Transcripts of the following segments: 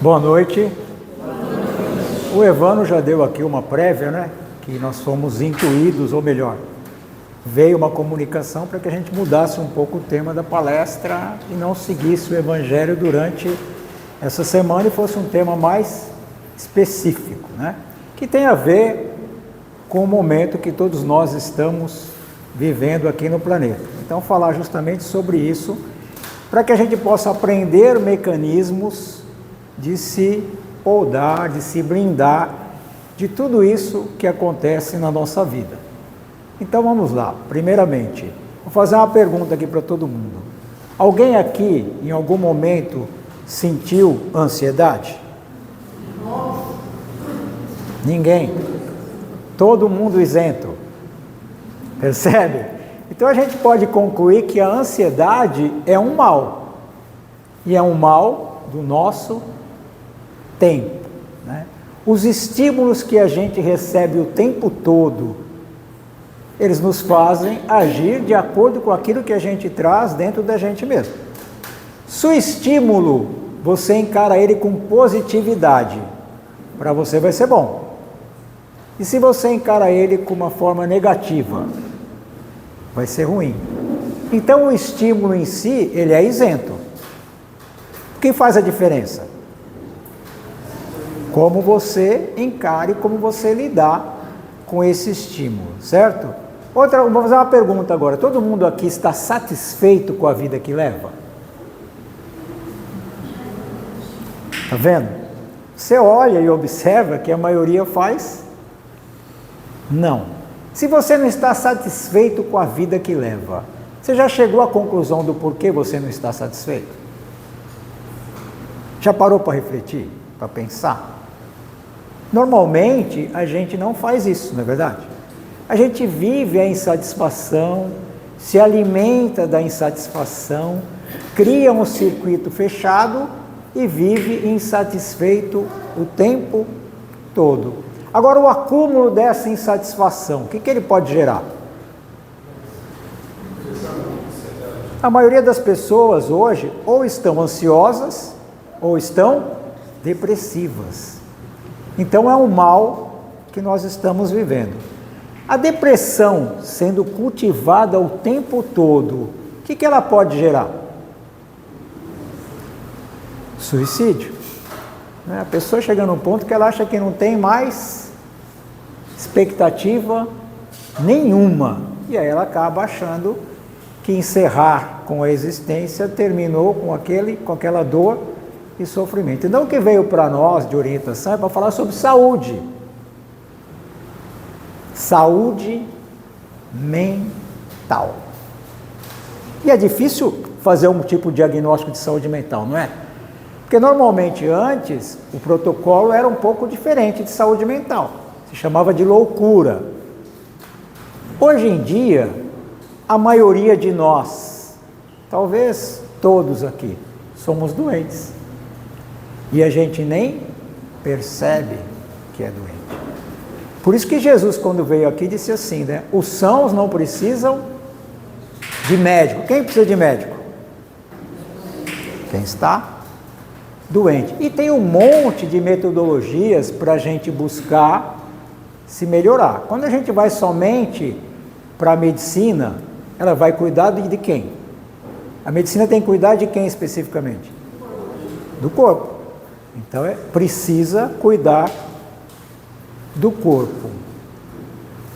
Boa noite. O Evandro já deu aqui uma prévia, né? Que nós fomos intuídos, ou melhor, veio uma comunicação para que a gente mudasse um pouco o tema da palestra e não seguisse o Evangelho durante essa semana e fosse um tema mais específico, né? Que tem a ver com o momento que todos nós estamos vivendo aqui no planeta. Então, falar justamente sobre isso, para que a gente possa aprender mecanismos de se podar, de se blindar de tudo isso que acontece na nossa vida. Então vamos lá. Primeiramente, vou fazer uma pergunta aqui para todo mundo. Alguém aqui, em algum momento, sentiu ansiedade? Ninguém. Todo mundo isento. Percebe? Então a gente pode concluir que a ansiedade é um mal. E é um mal do nosso tempo, né? Os estímulos que a gente recebe o tempo todo, eles nos fazem agir de acordo com aquilo que a gente traz dentro da gente mesmo. Se o estímulo, você encara ele com positividade, para você vai ser bom. E se você encara ele com uma forma negativa, vai ser ruim. Então o estímulo em si, ele é isento. O que faz a diferença? Como você encare, como você lidar com esse estímulo, certo? Vou fazer uma pergunta agora. Todo mundo aqui está satisfeito com a vida que leva? Está vendo? Você olha e observa que a maioria faz não. Se você não está satisfeito com a vida que leva, você já chegou à conclusão do porquê você não está satisfeito? Já parou para refletir, para pensar? Normalmente, a gente não faz isso, não é verdade? A gente vive a insatisfação, se alimenta da insatisfação, cria um circuito fechado e vive insatisfeito o tempo todo. Agora, o acúmulo dessa insatisfação, o que ele pode gerar? A maioria das pessoas hoje ou estão ansiosas ou estão depressivas. Então é um mal que nós estamos vivendo. A depressão sendo cultivada o tempo todo, o que ela pode gerar? Suicídio. A pessoa chega num ponto que ela acha que não tem mais expectativa nenhuma. E aí ela acaba achando que encerrar com a existência terminou com aquela dor e sofrimento. Então o que veio para nós de orientação é para falar sobre saúde. Saúde mental. E é difícil fazer um tipo de diagnóstico de saúde mental, não é? Porque normalmente antes o protocolo era um pouco diferente de saúde mental. Se chamava de loucura. Hoje em dia, a maioria de nós, talvez todos aqui, somos doentes. E a gente nem percebe que é doente. Por isso que Jesus, quando veio aqui, disse assim, né? Os sãos não precisam de médico. Quem precisa de médico? Quem está doente. E tem um monte de metodologias para a gente buscar se melhorar. Quando a gente vai somente para a medicina, ela vai cuidar de quem? A medicina tem que cuidar de quem especificamente? Do corpo. Então, precisa cuidar do corpo.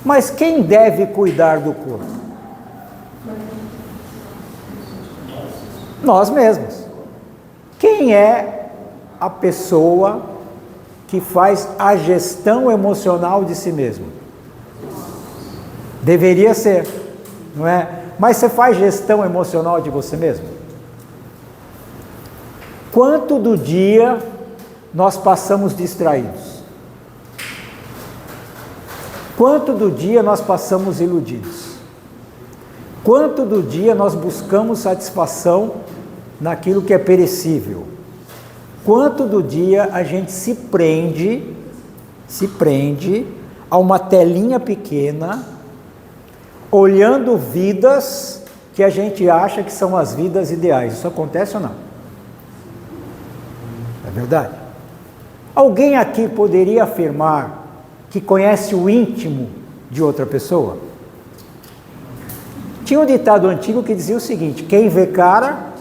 Mas quem deve cuidar do corpo? Nós mesmos. Quem é a pessoa que faz a gestão emocional de si mesmo? Deveria ser, não é? Mas você faz gestão emocional de você mesmo? Quanto do dia nós passamos distraídos? Quanto do dia nós passamos iludidos? Quanto do dia nós buscamos satisfação naquilo que é perecível? Quanto do dia a gente se prende a uma telinha pequena, olhando vidas que a gente acha que são as vidas ideais? Isso acontece ou não? É verdade? Alguém aqui poderia afirmar que conhece o íntimo de outra pessoa? Tinha um ditado antigo que dizia o seguinte: quem vê cara,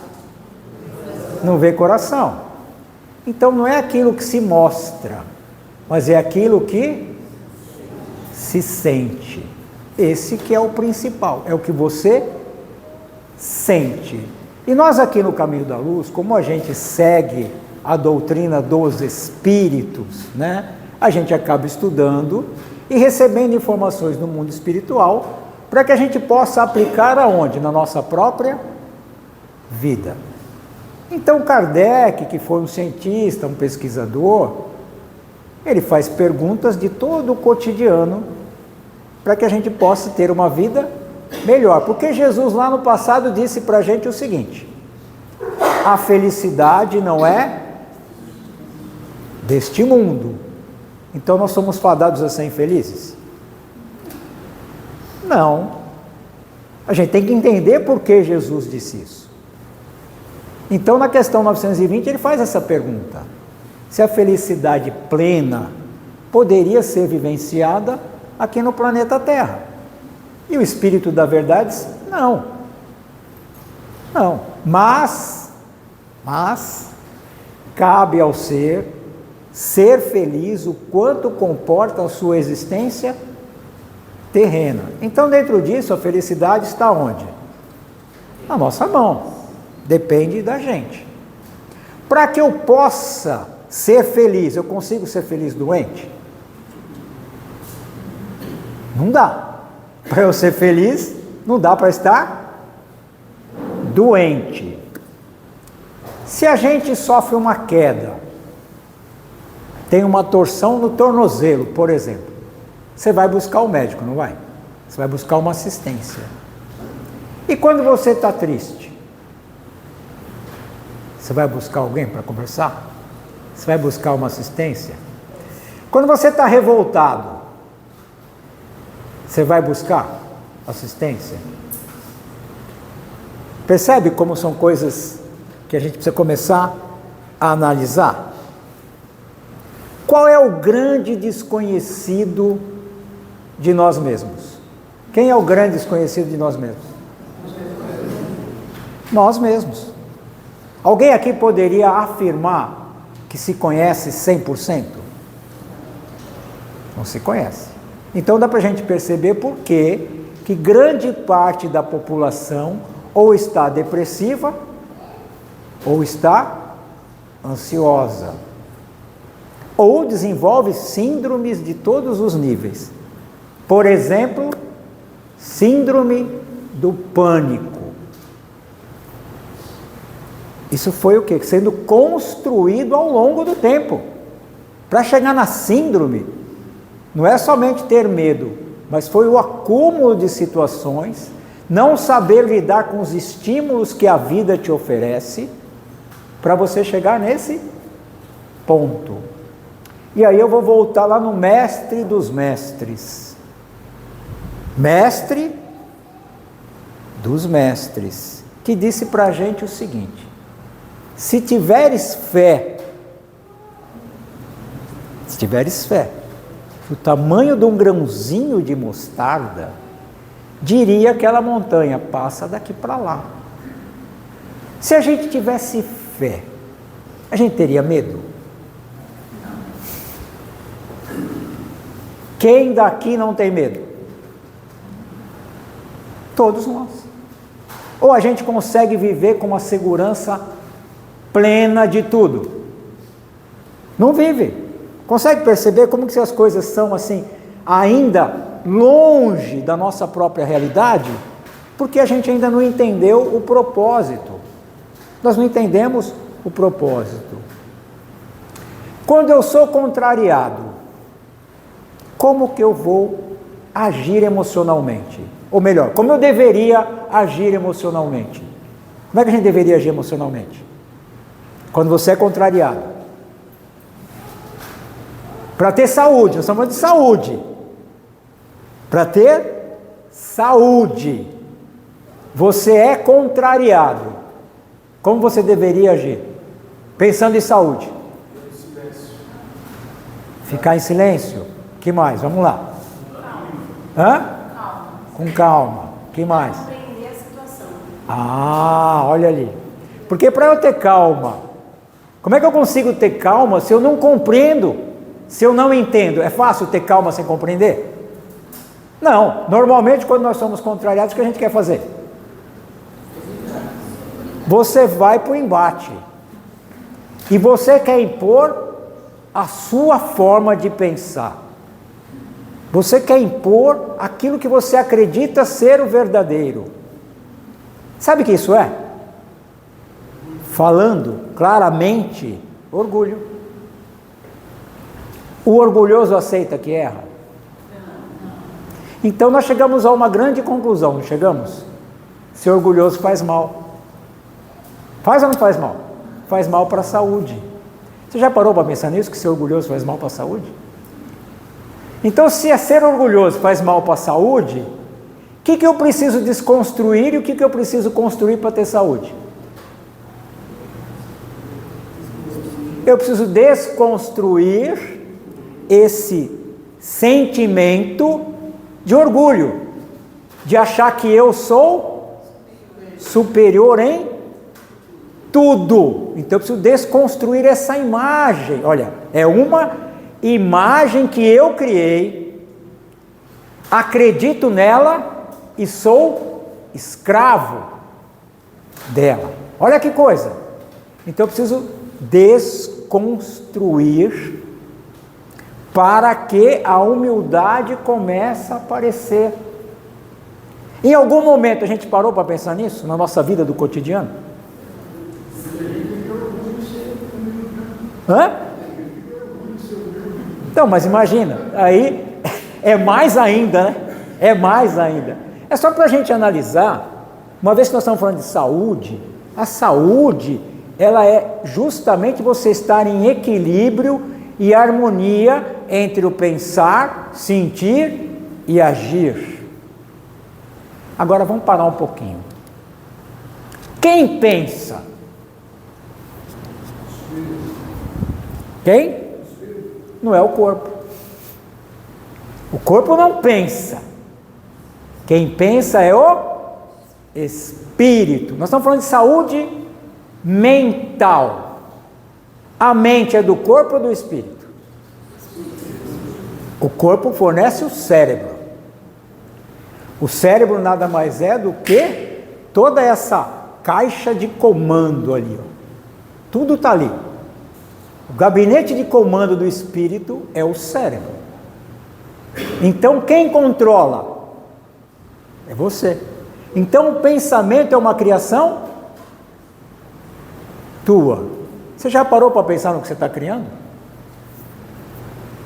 não vê coração. Então não é aquilo que se mostra, mas é aquilo que se sente. Esse que é o principal, é o que você sente. E nós aqui no Caminho da Luz, como a gente segue a doutrina dos Espíritos, né? A gente acaba estudando e recebendo informações no mundo espiritual para que a gente possa aplicar aonde? Na nossa própria vida. Então Kardec, que foi um cientista, um pesquisador, ele faz perguntas de todo o cotidiano para que a gente possa ter uma vida melhor. Porque Jesus lá no passado disse para a gente o seguinte: a felicidade não é deste mundo. Então nós somos fadados a ser infelizes? Não. A gente tem que entender por que Jesus disse isso. Então na questão 920 ele faz essa pergunta: se a felicidade plena poderia ser vivenciada aqui no planeta Terra. E o Espírito da Verdade diz: não. Não. Mas cabe ao ser feliz o quanto comporta a sua existência terrena. Então, dentro disso, a felicidade está onde? Na nossa mão. Depende da gente. Para que eu possa ser feliz, eu consigo ser feliz doente? Não dá. Para eu ser feliz, não dá para estar doente. Se a gente sofre uma queda, tem uma torção no tornozelo, por exemplo, você vai buscar o médico, não vai? Você vai buscar uma assistência. E quando você está triste, você vai buscar alguém para conversar? Você vai buscar uma assistência? Quando você está revoltado, você vai buscar assistência? Percebe como são coisas que a gente precisa começar a analisar? Qual é o grande desconhecido de nós mesmos? Quem é o grande desconhecido de nós mesmos? Nós mesmos. Alguém aqui poderia afirmar que se conhece 100%? Não se conhece. Então dá para a gente perceber por que grande parte da população ou está depressiva ou está ansiosa, ou desenvolve síndromes de todos os níveis. Por exemplo, síndrome do pânico. Isso foi o quê? Sendo construído ao longo do tempo. Para chegar na síndrome, não é somente ter medo, mas foi o acúmulo de situações, não saber lidar com os estímulos que a vida te oferece, para você chegar nesse ponto. E aí eu vou voltar lá no mestre dos mestres. Mestre dos mestres, que disse para a gente o seguinte: se tiveres fé, o tamanho de um grãozinho de mostarda, diria aquela montanha, passa daqui para lá. Se a gente tivesse fé, a gente teria medo? Quem daqui não tem medo? Todos nós. Ou a gente consegue viver com uma segurança plena de tudo? Não vive. Consegue perceber como que as coisas são assim, ainda longe da nossa própria realidade? Porque a gente ainda não entendeu o propósito. Nós não entendemos o propósito. Quando eu sou contrariado, como que eu vou agir emocionalmente? Ou melhor, como eu deveria agir emocionalmente? Como é que a gente deveria agir emocionalmente? Quando você é contrariado. Para ter saúde, nós estamos falando de saúde. Para ter saúde, você é contrariado. Como você deveria agir? Pensando em saúde. Ficar em silêncio. Que mais? Vamos lá. Hã? Com calma. Que mais? Compreender a situação. Ah, olha ali. Porque para eu ter calma, como é que eu consigo ter calma se eu não compreendo, se eu não entendo? É fácil ter calma sem compreender? Não. Normalmente, quando nós somos contrariados, o que a gente quer fazer? Você vai para o embate. E você quer impor a sua forma de pensar. Você quer impor aquilo que você acredita ser o verdadeiro. Sabe o que isso é? Falando claramente, orgulho. O orgulhoso aceita que erra? Então nós chegamos a uma grande conclusão, não chegamos? Ser orgulhoso faz mal. Faz ou não faz mal? Faz mal para a saúde. Você já parou para pensar nisso, que ser orgulhoso faz mal para a saúde? Então, se ser orgulhoso faz mal para a saúde, o que eu preciso desconstruir e o que eu preciso construir para ter saúde? Eu preciso desconstruir esse sentimento de orgulho, de achar que eu sou superior em tudo. Então eu preciso desconstruir essa imagem. Olha, é uma imagem que eu criei, acredito nela e sou escravo dela. Olha que coisa. Então eu preciso desconstruir para que a humildade comece a aparecer. Em algum momento a gente parou para pensar nisso na nossa vida do cotidiano? Hã? Então, mas imagina, aí é mais ainda, né? É mais ainda. É só para a gente analisar, uma vez que nós estamos falando de saúde, a saúde, ela é justamente você estar em equilíbrio e harmonia entre o pensar, sentir e agir. Agora vamos parar um pouquinho. Quem pensa? Quem? Não é o corpo. O corpo não pensa. Quem pensa é o espírito. Nós estamos falando de saúde mental. A mente é do corpo ou do espírito? O corpo fornece o cérebro. O cérebro nada mais é do que toda essa caixa de comando ali. Ó. Tudo está ali. O gabinete de comando do espírito é o cérebro. Então quem controla? É você. Então o pensamento é uma criação tua. Você já parou para pensar no que você está criando?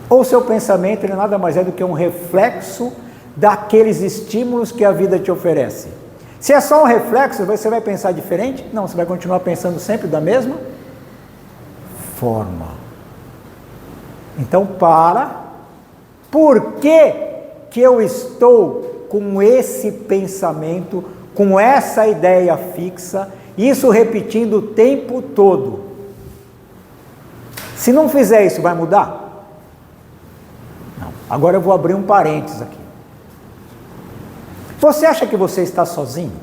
Ou seu pensamento ele nada mais é do que um reflexo daqueles estímulos que a vida te oferece? Se é só um reflexo, você vai pensar diferente? Não, você vai continuar pensando sempre da mesma forma. Então por que eu estou com esse pensamento, com essa ideia fixa, isso repetindo o tempo todo? Se não fizer isso, vai mudar? Não. Agora eu vou abrir um parênteses aqui. Você acha que você está sozinho?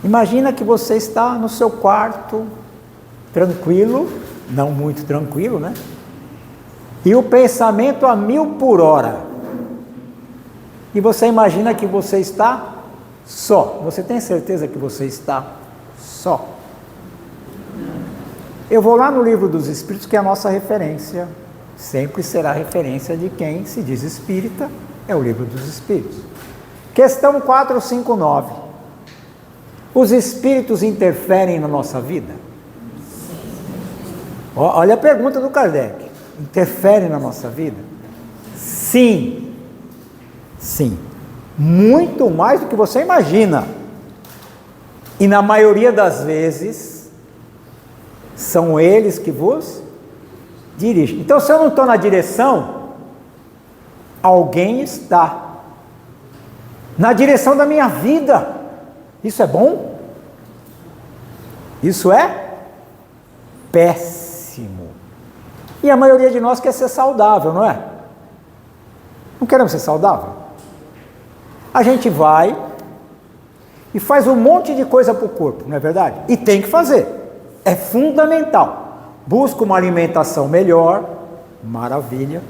Imagina que você está no seu quarto, tranquilo, não muito tranquilo, né? E o pensamento a 1000 por hora. E você imagina que você está só. Você tem certeza que você está só? Eu vou lá no Livro dos Espíritos, que é a nossa referência. Sempre será referência de quem se diz espírita, é o Livro dos Espíritos. Questão 459. Os espíritos interferem na nossa vida? Olha a pergunta do Kardec. Interferem na nossa vida? Sim. Sim. Muito mais do que você imagina. E na maioria das vezes, são eles que vos dirigem. Então, se eu não estou na direção, alguém está na direção da minha vida. Isso é bom? Isso é péssimo. E a maioria de nós quer ser saudável, não é? Não queremos ser saudável? A gente vai e faz um monte de coisa para o corpo, não é verdade? E tem que fazer, é fundamental. Busca uma alimentação melhor, maravilha.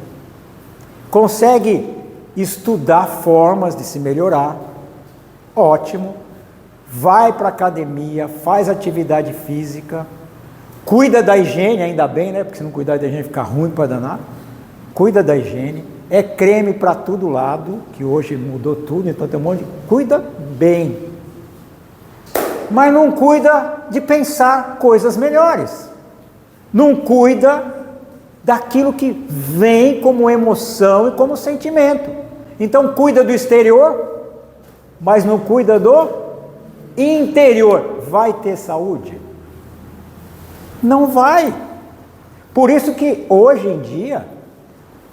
Consegue estudar formas de se melhorar, ótimo. Vai para a academia, faz atividade física, cuida da higiene, ainda bem, né? Porque se não cuidar da higiene fica ruim para danar. Cuida da higiene, é creme para todo lado, que hoje mudou tudo, então tem um monte de... Cuida bem. Mas não cuida de pensar coisas melhores. Não cuida daquilo que vem como emoção e como sentimento. Então cuida do exterior, mas não cuida do interior. Vai ter saúde? Não vai. Por isso que hoje em dia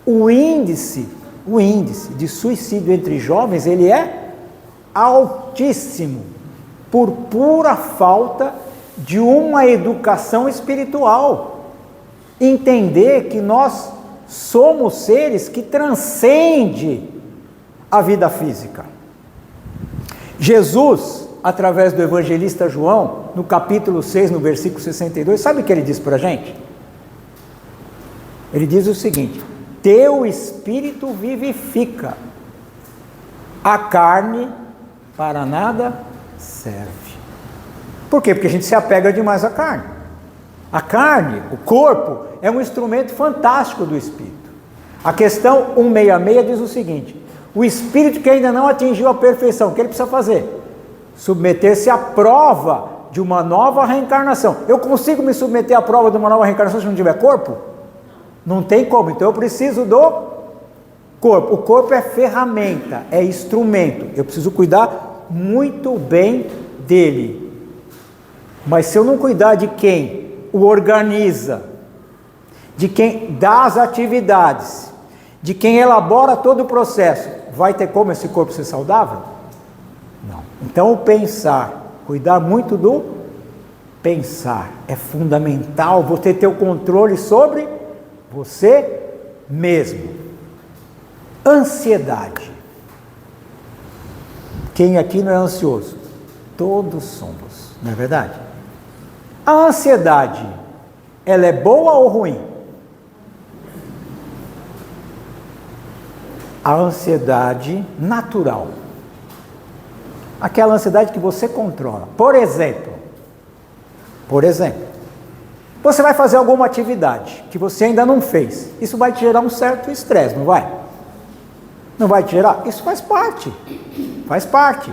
o índice de suicídio entre jovens, ele é altíssimo, por pura falta de uma educação espiritual. Entender que nós somos seres que transcendem a vida física. Jesus, através do evangelista João, no capítulo 6, no versículo 62, sabe o que ele diz para a gente? Ele diz o seguinte: teu espírito vivifica, a carne para nada serve. Por quê? Porque a gente se apega demais à carne. A carne, o corpo, é um instrumento fantástico do espírito. A questão 166 diz o seguinte: o espírito que ainda não atingiu a perfeição, o que ele precisa fazer? Submeter-se à prova de uma nova reencarnação. Eu consigo me submeter à prova de uma nova reencarnação se não tiver corpo? Não tem como, então eu preciso do corpo. O corpo é ferramenta, é instrumento. Eu preciso cuidar muito bem dele. Mas se eu não cuidar de quem o organiza, de quem dá as atividades, de quem elabora todo o processo, vai ter como esse corpo ser saudável? Não. Então o pensar, cuidar muito do pensar, é fundamental você ter o controle sobre você mesmo. Ansiedade. Quem aqui não é ansioso? Todos somos, não é verdade? A ansiedade, ela é boa ou ruim? A ansiedade natural. Aquela ansiedade que você controla. Por exemplo, você vai fazer alguma atividade que você ainda não fez. Isso vai te gerar um certo estresse, não vai? Não vai te gerar? Isso faz parte. Faz parte.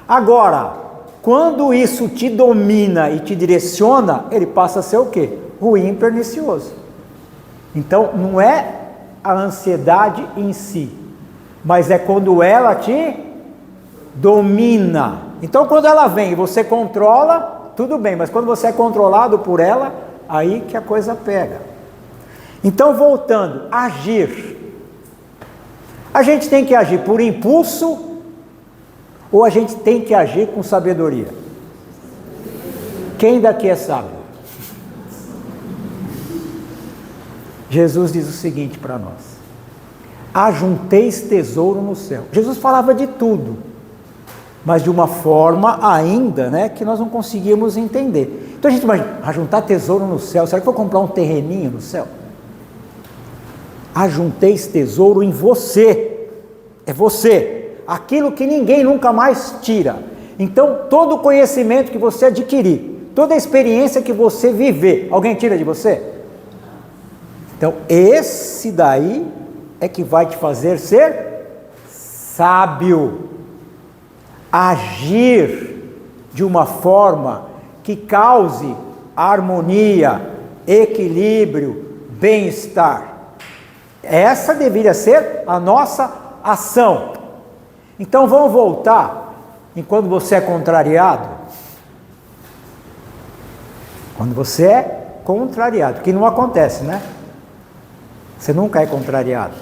Agora, quando isso te domina e te direciona, ele passa a ser o quê? Ruim e pernicioso. Então, não é a ansiedade em si, mas é quando ela te domina. Então, quando ela vem e você controla, tudo bem, mas quando você é controlado por ela, aí que a coisa pega. Então, voltando, agir. A gente tem que agir por impulso ou a gente tem que agir com sabedoria? Quem daqui é sábio? Jesus diz o seguinte para nós: ajunteis tesouro no céu. Jesus falava de tudo, mas de uma forma ainda, né, que nós não conseguimos entender. Então a gente imagina, ajuntar tesouro no céu, será que eu vou comprar um terreninho no céu? Ajunteis tesouro em você, é você, aquilo que ninguém nunca mais tira. Então todo o conhecimento que você adquirir, toda a experiência que você viver, alguém tira de você? Então esse daí é que vai te fazer ser sábio. Agir de uma forma que cause harmonia, equilíbrio, bem-estar. Essa deveria ser a nossa ação. Então vamos voltar em quando você é contrariado. Quando você é contrariado, que não acontece, né? Você nunca é contrariado.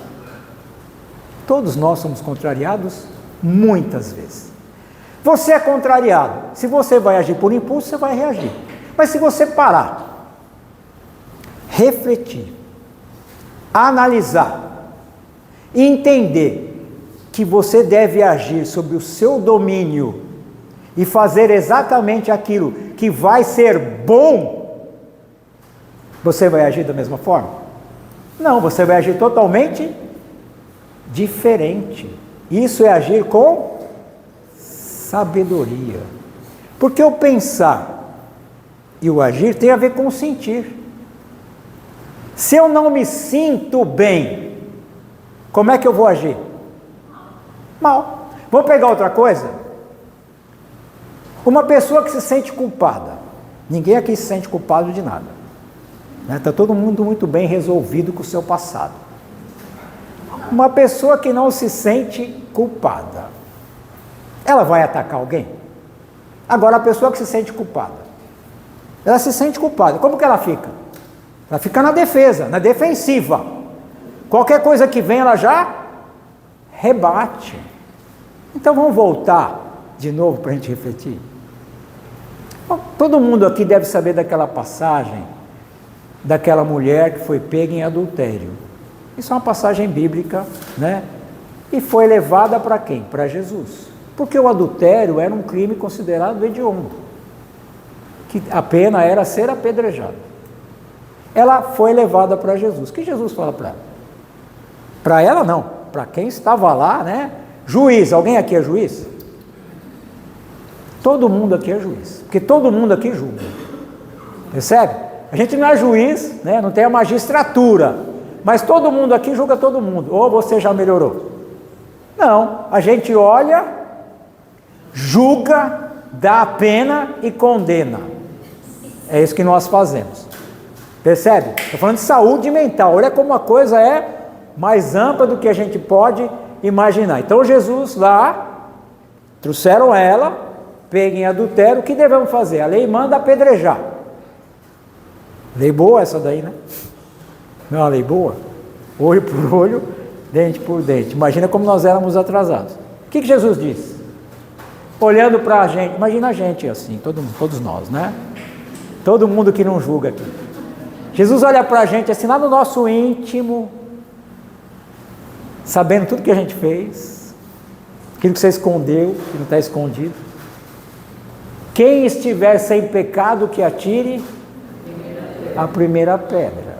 Todos nós somos contrariados muitas vezes. Você é contrariado. Se você vai agir por impulso, você vai reagir. Mas se você parar, refletir, analisar e entender que você deve agir sob o seu domínio e fazer exatamente aquilo que vai ser bom, você vai agir da mesma forma? Não, você vai agir totalmente diferente. Isso é agir com sabedoria. Porque o pensar e o agir tem a ver com o sentir. Se eu não me sinto bem, como é que eu vou agir? Mal. Vamos pegar outra coisa? Uma pessoa que se sente culpada. Ninguém aqui se sente culpado de nada. Está todo mundo muito bem resolvido com o seu passado. Uma pessoa que não se sente culpada, ela vai atacar alguém? Agora, a pessoa que se sente culpada, ela se sente culpada, como que ela fica? Ela fica na defesa, na defensiva. Qualquer coisa que vem, ela já rebate. Então vamos voltar de novo para a gente refletir. Bom, todo mundo aqui deve saber daquela passagem daquela mulher que foi pega em adultério. Isso é uma passagem bíblica, né? E foi levada para quem? Para Jesus. Porque o adultério era um crime considerado hediondo, que a pena era ser apedrejado. Ela foi levada para Jesus. O que Jesus fala para ela? Para ela não, para quem estava lá, né? Juiz, alguém aqui é juiz? Todo mundo aqui é juiz, porque todo mundo aqui julga. Percebe? A gente não é juiz, né? Não tem a magistratura, mas todo mundo aqui julga todo mundo. Ou você já melhorou? Não, a gente olha, julga, dá a pena e condena. É isso que nós fazemos. Percebe? Estou falando de saúde mental. Olha como a coisa é mais ampla do que a gente pode imaginar. Então Jesus lá, trouxeram ela, pega em adultério, o que devemos fazer? A lei manda apedrejar. Lei boa essa daí, né? Não é uma lei boa? Olho por olho, dente por dente. Imagina como nós éramos atrasados. O que Jesus disse? Olhando para a gente, imagina a gente assim, todos nós, né? Todo mundo que não julga aqui. Jesus olha para a gente assim, lá no nosso íntimo, sabendo tudo que a gente fez, aquilo que você escondeu, que não está escondido. Quem estiver sem pecado, que atire a primeira pedra.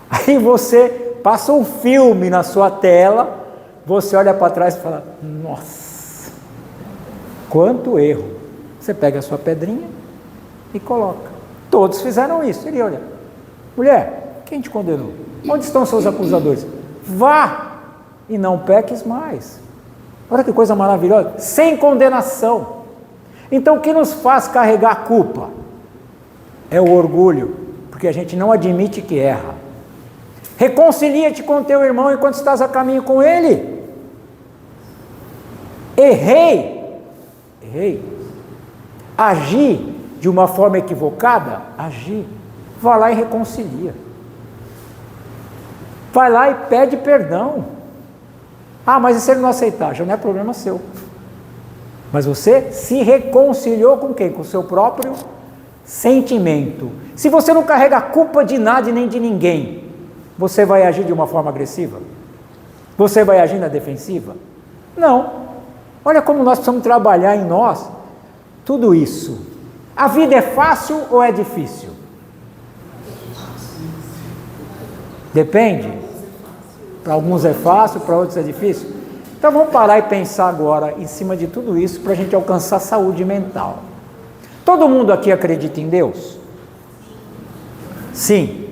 Aí você passa um filme na sua tela, você olha para trás e fala, nossa, quanto erro. Você pega a sua pedrinha e coloca. Todos fizeram isso. Ele olha, mulher, quem te condenou? Onde estão seus acusadores? Vá e não peques mais. Olha que coisa maravilhosa, sem condenação. Então o que nos faz carregar a culpa? É o orgulho, porque a gente não admite que erra. Reconcilia-te com teu irmão enquanto estás a caminho com ele. Errei. Agi de uma forma equivocada, agi. Vai lá e reconcilia. Vai lá e pede perdão. Ah, mas e se ele não aceitar? Já não é problema seu. Mas você se reconciliou com quem? Com o seu próprio sentimento. Se você não carrega a culpa de nada e nem de ninguém, você vai agir de uma forma agressiva? Você vai agir na defensiva? Não. Olha como nós precisamos trabalhar em nós tudo isso. A vida é fácil ou é difícil? Depende. Para alguns é fácil, para outros é difícil. Então vamos parar e pensar agora em cima de tudo isso para a gente alcançar saúde mental. Todo mundo aqui acredita em Deus? Sim.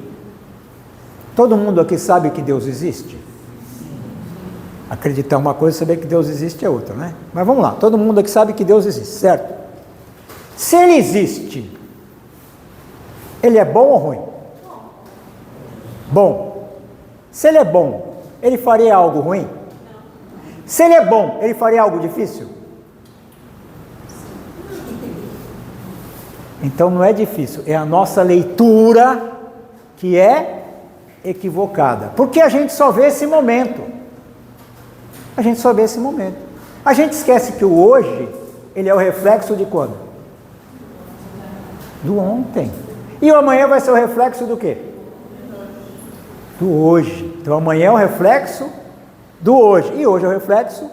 Todo mundo aqui sabe que Deus existe? Acreditar é uma coisa, saber que Deus existe é outra, né? Mas vamos lá, todo mundo aqui sabe que Deus existe, certo? Se Ele existe, Ele é bom ou ruim? Bom. Se Ele é bom, Ele faria algo ruim? Se Ele é bom, Ele faria algo difícil? Então não é difícil, é a nossa leitura que é equivocada, porque a gente só vê esse momento. A gente só vê esse momento. A gente esquece que o hoje, ele é o reflexo de quando? Do ontem. E o amanhã vai ser o reflexo do quê? Do hoje. Então amanhã é o reflexo do hoje, e hoje é o reflexo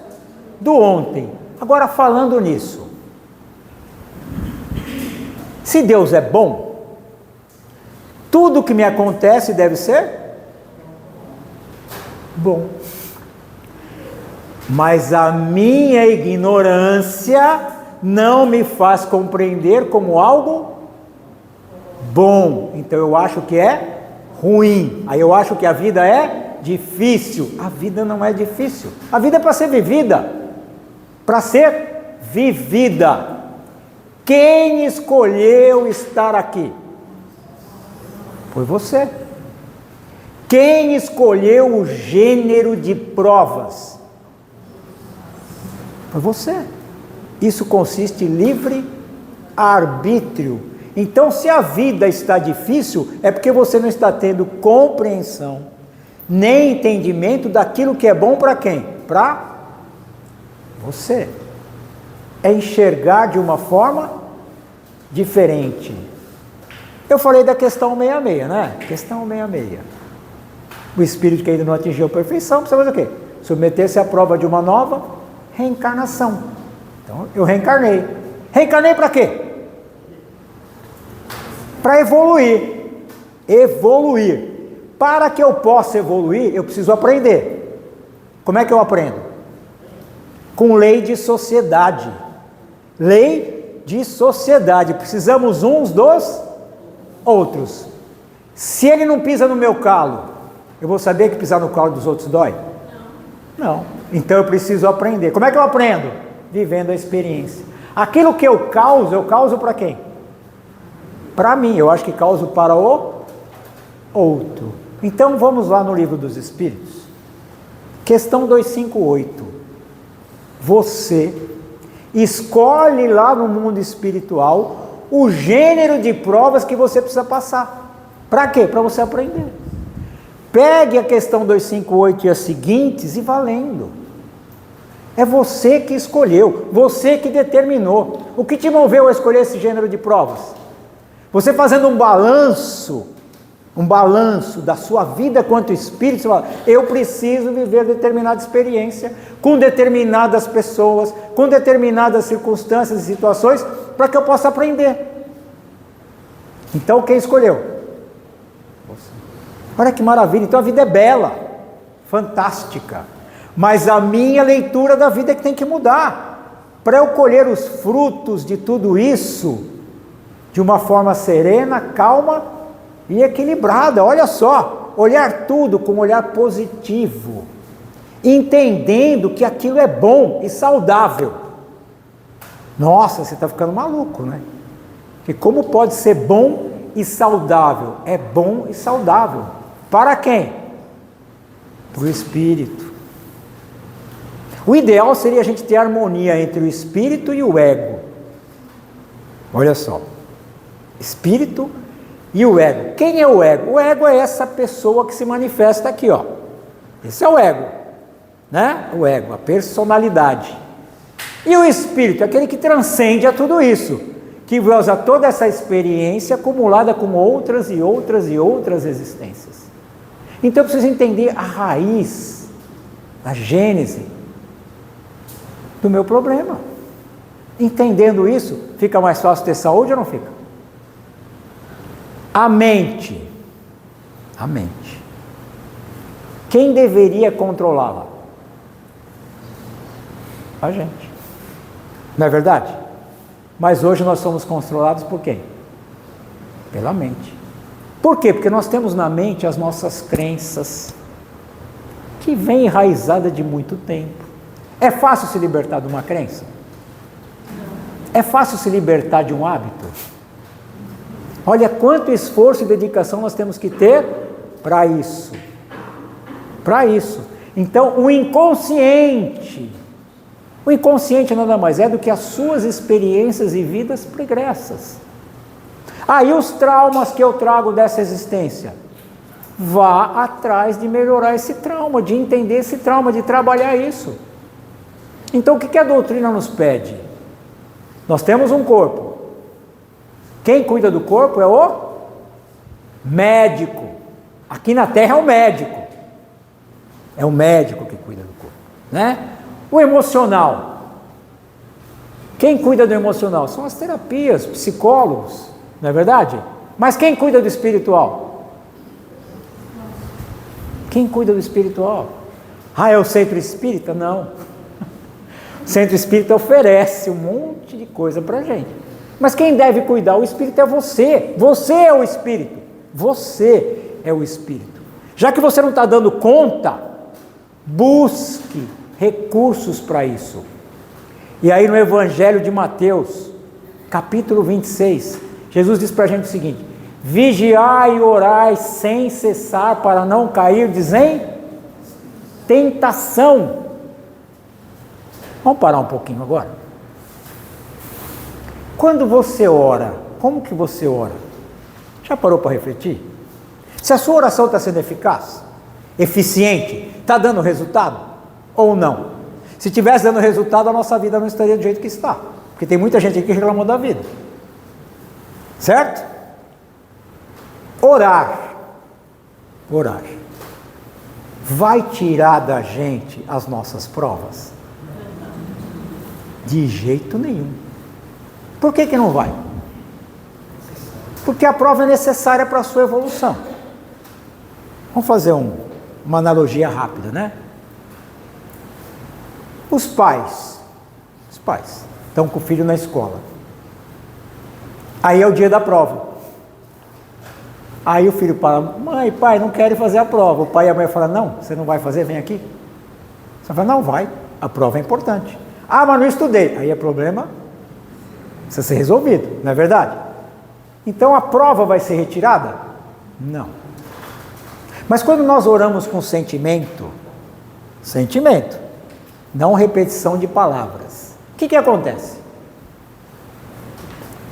do ontem. Agora, falando nisso, se Deus é bom, tudo que me acontece deve ser bom. Mas a minha ignorância não me faz compreender como algo bom. Então eu acho que é ruim. Aí eu acho que a vida é difícil. A vida não é difícil. A vida é para ser vivida. Para ser vivida. Quem escolheu estar aqui? Foi você. Quem escolheu o gênero de provas? Foi você. Isso consiste em livre arbítrio. Então, se a vida está difícil, é porque você não está tendo compreensão, nem entendimento daquilo que é bom para quem? Para você. É enxergar de uma forma diferente. Eu falei da questão 66, né? Questão 66. O espírito que ainda não atingiu a perfeição precisa fazer o quê? Submeter-se à prova de uma nova reencarnação. Então, eu reencarnei. Reencarnei para quê? Para evoluir. Evoluir. Para que eu possa evoluir, eu preciso aprender. Como é que eu aprendo? Com lei de sociedade. Lei de sociedade. Precisamos uns dos outros. Se ele não pisa no meu calo, eu vou saber que pisar no calo dos outros dói? Não. Então eu preciso aprender. Como é que eu aprendo? Vivendo a experiência. Aquilo que eu causo para quem? Para mim. Eu acho que causo para o outro. Então vamos lá no Livro dos Espíritos. Questão 258. Você escolhe lá no mundo espiritual o gênero de provas que você precisa passar. Para quê? Para você aprender. Pegue a questão 258 e as seguintes e valendo. É você que escolheu, você que determinou. O que te moveu a escolher esse gênero de provas? Você fazendo um balanço da sua vida quanto espírito, você fala, eu preciso viver determinada experiência, com determinadas pessoas, com determinadas circunstâncias e situações, para que eu possa aprender. Então quem escolheu? Você. Olha que maravilha, então a vida é bela, fantástica, mas a minha leitura da vida é que tem que mudar, para eu colher os frutos de tudo isso, de uma forma serena, calma e equilibrada. Olha só, olhar tudo com um olhar positivo, entendendo que aquilo é bom e saudável. Nossa, você está ficando maluco, né? Que como pode ser bom e saudável? É bom e saudável. Para quem? Para o espírito. O ideal seria a gente ter harmonia entre o espírito e o ego. Olha só. Espírito e o ego. Quem é o ego? O ego é essa pessoa que se manifesta aqui, ó. Esse é o ego, né? O ego, a personalidade. E o espírito, aquele que transcende a tudo isso, que usa toda essa experiência acumulada com outras e outras e outras existências. Então eu preciso entender a raiz, a gênese do meu problema. Entendendo isso, fica mais fácil ter saúde ou não fica? A mente. Quem deveria controlá-la? A gente. Não é verdade? Mas hoje nós somos controlados por quem? Pela mente. Por quê? Porque nós temos na mente as nossas crenças, que vem enraizada de muito tempo. É fácil se libertar de uma crença? É fácil se libertar de um hábito? Olha quanto esforço e dedicação nós temos que ter para isso. Para isso. Então, o inconsciente nada mais é do que as suas experiências e vidas pregressas. Aí os traumas que eu trago dessa existência, vá atrás de melhorar esse trauma, de entender esse trauma, de trabalhar isso. Então o que a doutrina nos pede? Nós temos um corpo. Quem cuida do corpo é o médico. Aqui na Terra é o médico. É o médico que cuida do corpo, né? O emocional. Quem cuida do emocional? São as terapias, psicólogos, não é verdade? Mas quem cuida do espiritual? Quem cuida do espiritual? Ah, é o centro espírita? Não. O centro espírita oferece um monte de coisa para a gente. Mas quem deve cuidar? O espírito é você. Você é o espírito. Você é o espírito. Já que você não está dando conta, busque recursos para isso. E aí no Evangelho de Mateus, capítulo 26, Jesus diz para a gente o seguinte: vigiai e orai sem cessar para não cair em tentação. Vamos parar um pouquinho agora. Quando você ora, como que você ora? Já parou para refletir? Se a sua oração está sendo eficaz, eficiente, está dando resultado ou não? Se estivesse dando resultado, a nossa vida não estaria do jeito que está. Porque tem muita gente aqui que reclamou da vida. Certo? Orar. Vai tirar da gente as nossas provas? De jeito nenhum. Por que não vai? Porque a prova é necessária para a sua evolução. Vamos fazer uma analogia rápida, né? Os pais estão com o filho na escola. Aí é o dia da prova. Aí o filho fala: mãe, pai, não quero fazer a prova. O pai e a mãe falam: não, você não vai fazer, vem aqui. Você fala: não, vai, a prova é importante. Ah, mas não estudei. Aí é problema, precisa ser resolvido, não é verdade? Então a prova vai ser retirada? Não. Mas quando nós oramos com sentimento, não repetição de palavras, o que acontece?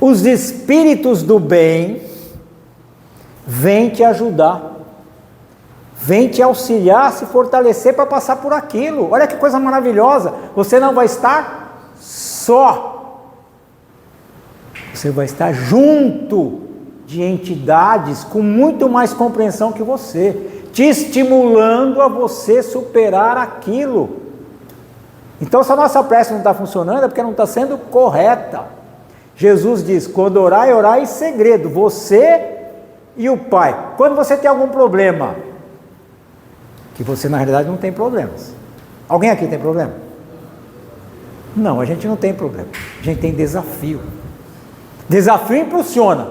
Os espíritos do bem vêm te ajudar, vêm te auxiliar, se fortalecer para passar por aquilo. Olha que coisa maravilhosa, você não vai estar só, você vai estar junto de entidades com muito mais compreensão que você, te estimulando a você superar aquilo. Então, se a nossa prece não está funcionando, é porque não está sendo correta. Jesus diz: quando orar, orar em segredo, você e o Pai. Quando você tem algum problema, que você na realidade não tem problemas. Alguém aqui tem problema? Não, a gente não tem problema, a gente tem desafio. Desafio impulsiona,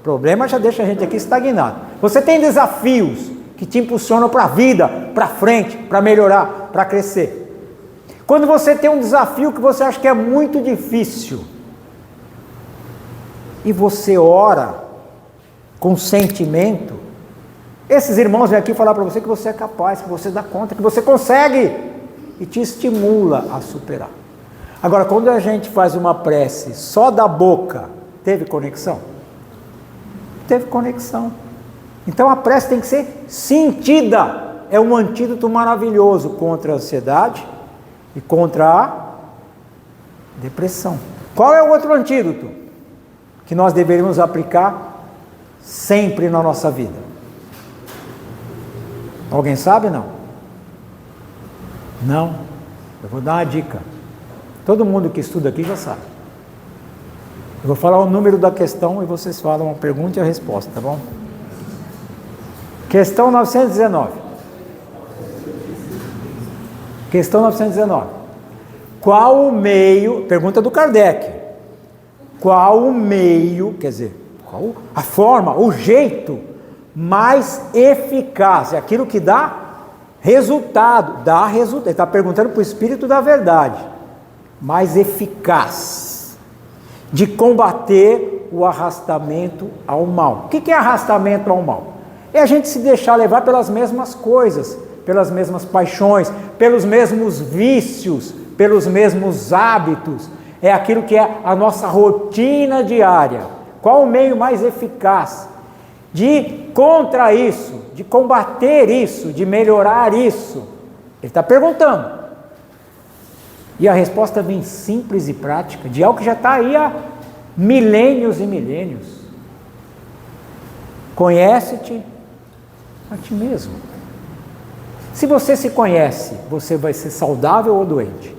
problema já deixa a gente aqui estagnado. Você tem desafios que te impulsionam para a vida, para frente, para melhorar, para crescer. Quando você tem um desafio que você acha que é muito difícil, e você ora com sentimento, esses irmãos vêm aqui falar para você que você é capaz, que você dá conta, que você consegue, e te estimula a superar. Agora, quando a gente faz uma prece só da boca, teve conexão? Teve conexão. Então a prece tem que ser sentida. É um antídoto maravilhoso contra a ansiedade e contra a depressão. Qual é o outro antídoto que nós deveríamos aplicar sempre na nossa vida? Alguém sabe? Não? Não? Eu vou dar uma dica. Todo mundo que estuda aqui já sabe. Eu vou falar o número da questão e vocês falam a pergunta e a resposta, tá bom? Questão 919. Questão 919. Qual o meio, pergunta do Kardec, qual o meio, quer dizer, qual a forma, o jeito mais eficaz, é aquilo que dá resultado, ele está perguntando para o Espírito da Verdade, mais eficaz, de combater o arrastamento ao mal. O que é arrastamento ao mal? É a gente se deixar levar pelas mesmas coisas, pelas mesmas paixões, pelos mesmos vícios, pelos mesmos hábitos, é aquilo que é a nossa rotina diária. Qual o meio mais eficaz de contra isso, de combater isso, de melhorar isso? Ele está perguntando. E a resposta vem simples e prática, de algo que já está aí há milênios e milênios. Conhece-te a ti mesmo. Se você se conhece, você vai ser saudável ou doente?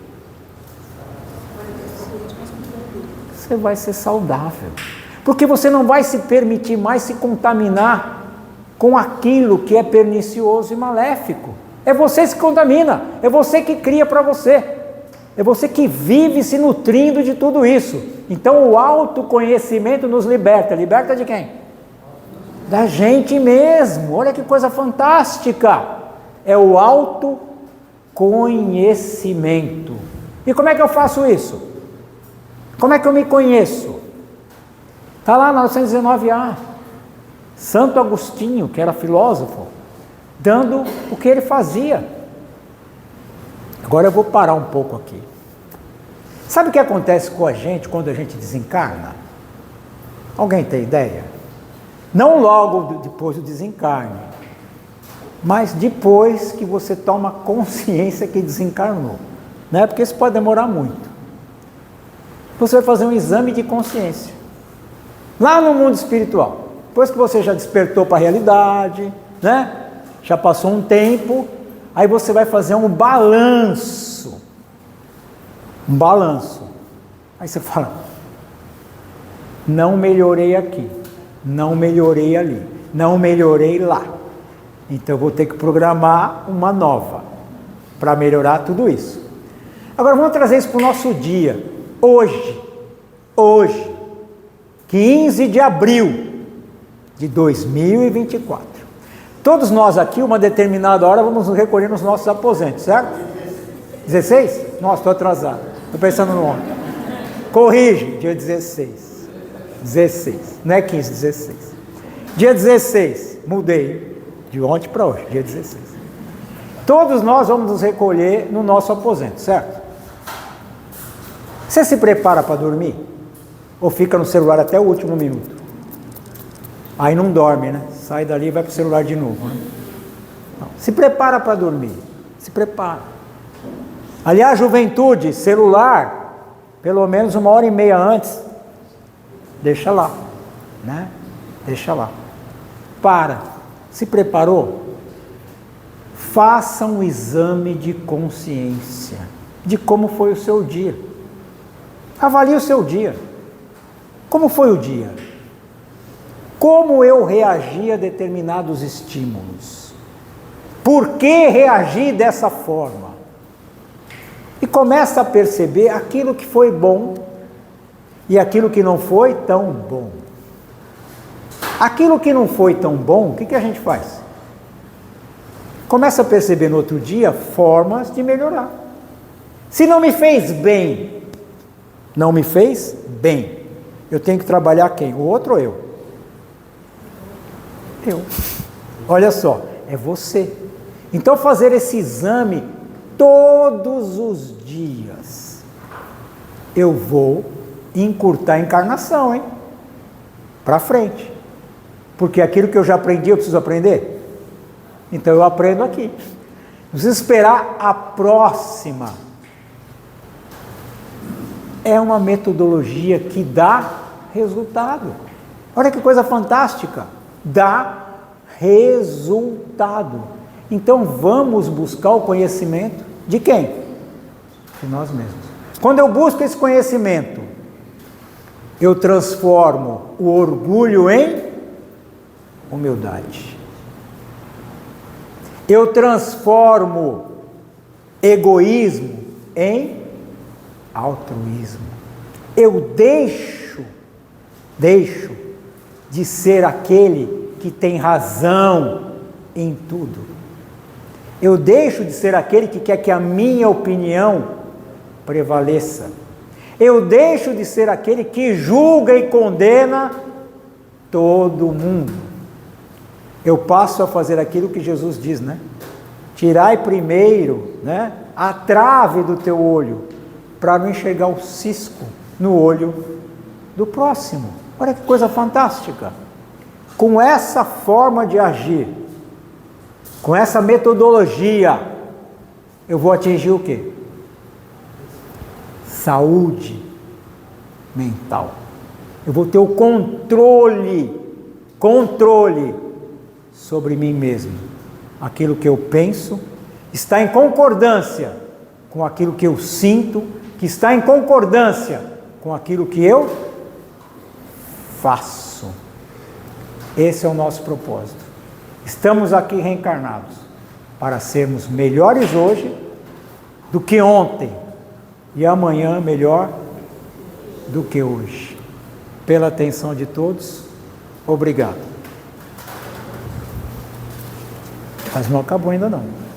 Você vai ser saudável. Porque você não vai se permitir mais se contaminar com aquilo que é pernicioso e maléfico. É você que se contamina, é você que cria para você. É você que vive se nutrindo de tudo isso. Então o autoconhecimento nos liberta. Liberta de quem? Da gente mesmo. Olha que coisa fantástica. É o autoconhecimento. E como é que eu faço isso? Como é que eu me conheço? Está lá na 919A. Santo Agostinho, que era filósofo, dando o que ele fazia. Agora eu vou parar um pouco aqui. Sabe o que acontece com a gente quando a gente desencarna? Alguém tem ideia? Não logo depois do desencarne, mas depois que você toma consciência que desencarnou, né? Porque isso pode demorar muito. Você vai fazer um exame de consciência, lá no mundo espiritual, depois que você já despertou para a realidade, né? Já passou um tempo, aí você vai fazer um balanço, aí você fala, não melhorei aqui, não melhorei ali, não melhorei lá, então eu vou ter que programar uma nova, para melhorar tudo isso. Agora vamos trazer isso para o nosso dia, hoje, 15 de abril de 2024. Todos nós aqui, uma determinada hora, vamos nos recolher nos nossos aposentos, certo? 16? Nossa, estou atrasado, estou pensando no ontem. Corrige, dia 16, não é 15, 16. Dia 16, mudei, de ontem para hoje, dia 16. Todos nós vamos nos recolher no nosso aposento, certo? Você se prepara para dormir? Ou fica no celular até o último minuto? Aí não dorme, né? Sai dali e vai para o celular de novo, né? Não. Se prepara para dormir, se prepara. Aliás, juventude, celular, pelo menos 1h30 antes, deixa lá, né? Deixa lá. Para, se preparou? Faça um exame de consciência, de como foi o seu dia. Avalie o seu dia. Como foi o dia? Como eu reagi a determinados estímulos? Por que reagi dessa forma? E começa a perceber aquilo que foi bom e aquilo que não foi tão bom. Aquilo que não foi tão bom, o que a gente faz? Começa a perceber no outro dia formas de melhorar. Se não me fez bem, eu tenho que trabalhar quem? O outro ou eu? Eu. Olha só, é você. Então fazer esse exame todos os dias. Eu vou encurtar a encarnação, hein? Para frente. Porque aquilo que eu já aprendi, eu preciso aprender. Então eu aprendo aqui. Não preciso esperar a próxima. É uma metodologia que dá resultado. Olha que coisa fantástica. Dá resultado. Então vamos buscar o conhecimento de quem? De nós mesmos. Quando eu busco esse conhecimento, eu transformo o orgulho em humildade. Eu transformo egoísmo em altruísmo. Eu deixo de ser aquele que tem razão em tudo. Eu deixo de ser aquele que quer que a minha opinião prevaleça. Eu deixo de ser aquele que julga e condena todo mundo. Eu passo a fazer aquilo que Jesus diz, né? Tirai primeiro, né, a trave do teu olho, para não enxergar o cisco no olho do próximo. Olha que coisa fantástica. Com essa forma de agir, com essa metodologia, eu vou atingir o quê? Saúde mental. Eu vou ter o controle sobre mim mesmo. Aquilo que eu penso, está em concordância com aquilo que eu sinto, que está em concordância com aquilo que eu faço. Esse é o nosso propósito. Estamos aqui reencarnados para sermos melhores hoje do que ontem e amanhã melhor do que hoje. Pela atenção de todos, obrigado. Mas não acabou ainda não.